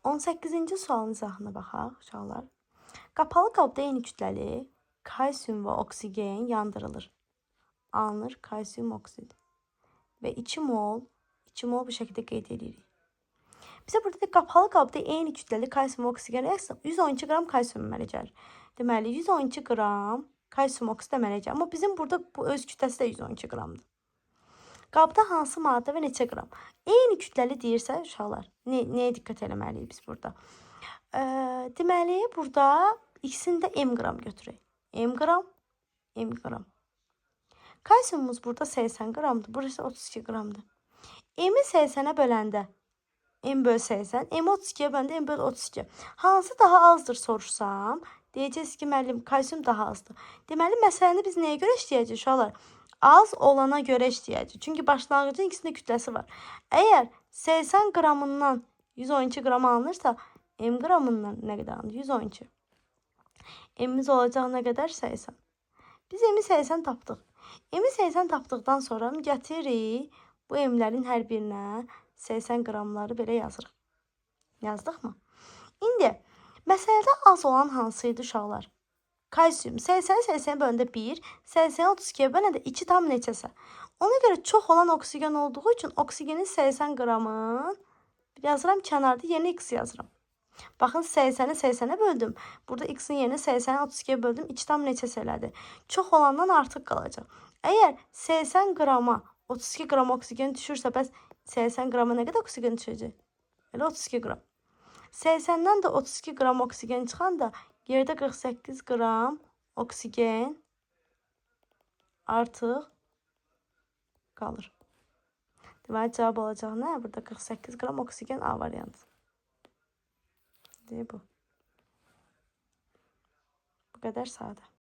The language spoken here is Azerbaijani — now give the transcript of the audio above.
18-ci sualın izahına baxaq uşaqlar. Qapalı qabda eyni kütləli kalsium və oksigen yandırılır. Alınır kalsium oksid. Və 2 mol bu şəkildə qeyd edirik. Bizə burada da qapalı qabda eyni kütləli kalsium oksigen 112 qram kalsium əmələ gəlir. Deməli 112 qram kalsium oksid əmələ gəlir. Amma bizim burada bu öz kütləsi də 112 qramdır. Qabda hansı maddə və neçə qram? Eyni kütləli deyirsə uşaqlar, nəyə diqqət eləməliyik biz burada? Deməli burada ikisini də m qram götürək. M qram. Kalsiumumuz burada 80 qramdır, burası 32 qramdır. M-i 80-ə böləndə m böl 80, m 32-yə böləndə m böl 32. Hansı daha azdır sorursam, deyəcəksiniz ki, müəllim, kalsium daha azdır. Deməli, məsələni biz nəyə görə işləyəcəyik uşaqlar? Az olana görə işləyəcək. Çünki başlanğıcın ikisində kütləsi var. Əgər 80 qramından 112 qram alınırsa, m qramından nə qədər alınır? 112. M-imiz olacaq nə qədər? 80. Biz m-i 80 tapdıq. M-i 80 tapdıqdan sonra gətiririk bu m-lərin hər birinə 80 qramları belə yazırıq. Yazdıq mı? İndi, məsələdə az olan hansıydı uşaqlar? Kalsium 80-80 bölündə 1, 80-32-yə bölündə 2 tam neçəsə. Ona görə çox olan oksigen olduğu üçün oksigenin 80 qramın yazıram kənarda, yerinə x yazıram. Baxın 80-i 80-ə böldüm. Burada x-in yerinə 80-i 32-yə böldüm. 2 tam neçəsə elədi. Çox olandan artıq qalacaq. Əgər 80 qrama 32 qram oksigen düşürsə, bəs 80 qrama nə qədər oksigen düşəcək? Elə 32 qram. 80-dən də 32 qram oksigen çıxanda yerdə 48 qram oksigen artıq qalır. Deməli, cavab olacaq nə? Burada 48 qram oksigen A variantı. Bu. Bu qədər sadə.